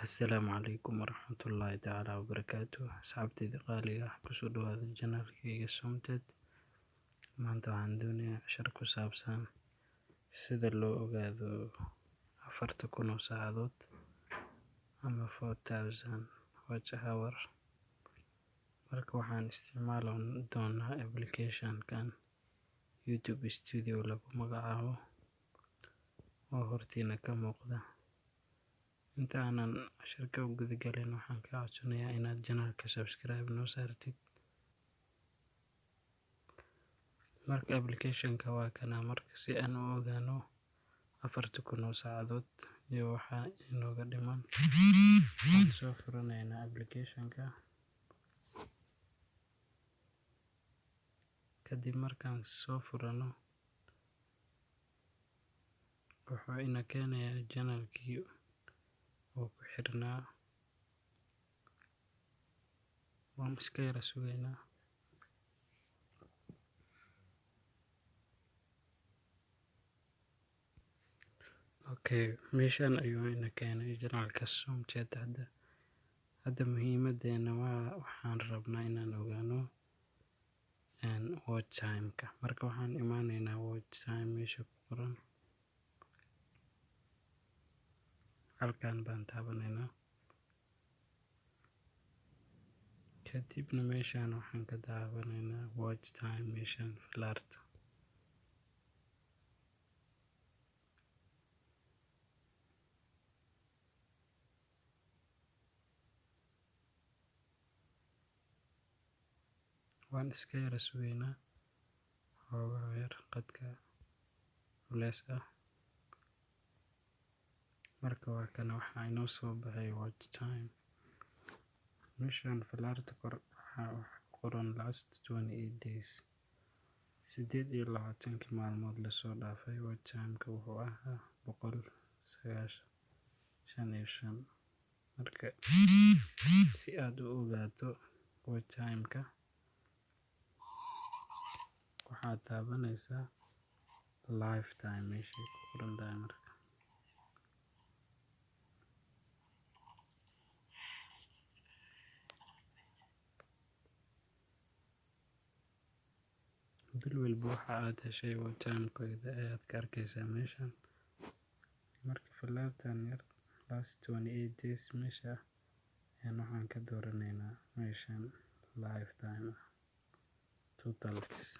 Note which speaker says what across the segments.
Speaker 1: Asalaamu calaykum waraxmatullaahi tacaala wabarakaatuh. Asxaabtayda qaaliga ah, kusoo dhawaada janaalkayga Somted. Maanta waxaan doonayaa cashar ku saabsan sida loo ogaado 4,000 oo saacadood ama 4,000 watch hour. Marka waxaan isticmaali doonaa application-kan YouTube Studio lagu magacaabo oo hortiina ka muuqda. Inta aanan casharka u gudagelin, waxaan kaa codsanayaa inaad janaalka subscribe noo saartid. Marka application-ka waa kana. Marka si aan u ogaano 4,000 oo saacadood iyo waxa inooga dhiman, waxaan soo furanaynaa application-ka. Kadib markaan soo furano, wuxuu ina keenayaa janaalkii oo ku xirnaa. waan iska yara sugaynaa. Meeshaan ayuu ina keenay janaalka Somted. Hadda muhiimadeena waxaan rabnaa inaan ogaano watch time-ka. Marka waxaan imaanaynaa watch time meesha ku qoran. Halkaan baan taabanaynaa. Kadibna meeshaan waxaan ka daawanaynaa watch time meeshaan falaarta. waan iska yara sugaynaa xoogaa yar qadka culeys ah. Marka waa kana, waxaa inoo soo baxay watch time. Meeshaan falaarta kor waxaa qoran last 28 days, 28 maalmood lasoo dhaafay. watch time-ka wuxuu ahaa 195. Marka si aad u ogaato watch time-ka, waxaad taabanaysaa lifetime meeshay ku qoran tahay. Marka bil walba waxa aad heshay watch time-kooda ayaad ka arkaysaa meeshaan. Marka falaartan yar last 28 days meesha ayaan waxaan ka dooranaynaa meeshaan lifetime totalkiis.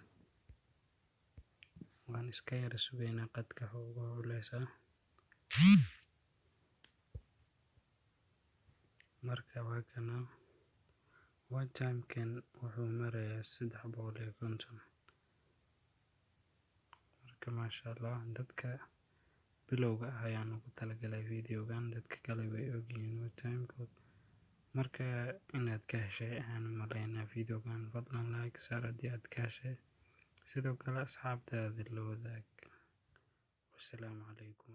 Speaker 1: waan iska yara sugaynaa qadka xoogaa culeys ah. Marka waa kana, watch time-kan wuxuu marayaa 350. marka maasha Allah, dadka bilowga ah ayaan ugu talagalay videogan. dadka kale way ogyihiin watch time-kood. Marka inaad ka heshay ayaan umaleynaa videogan. Fadlan like saar haddii aad ka heshay, sidoo kale asxaabtaada la wadaag. Wassalaamu calaykum.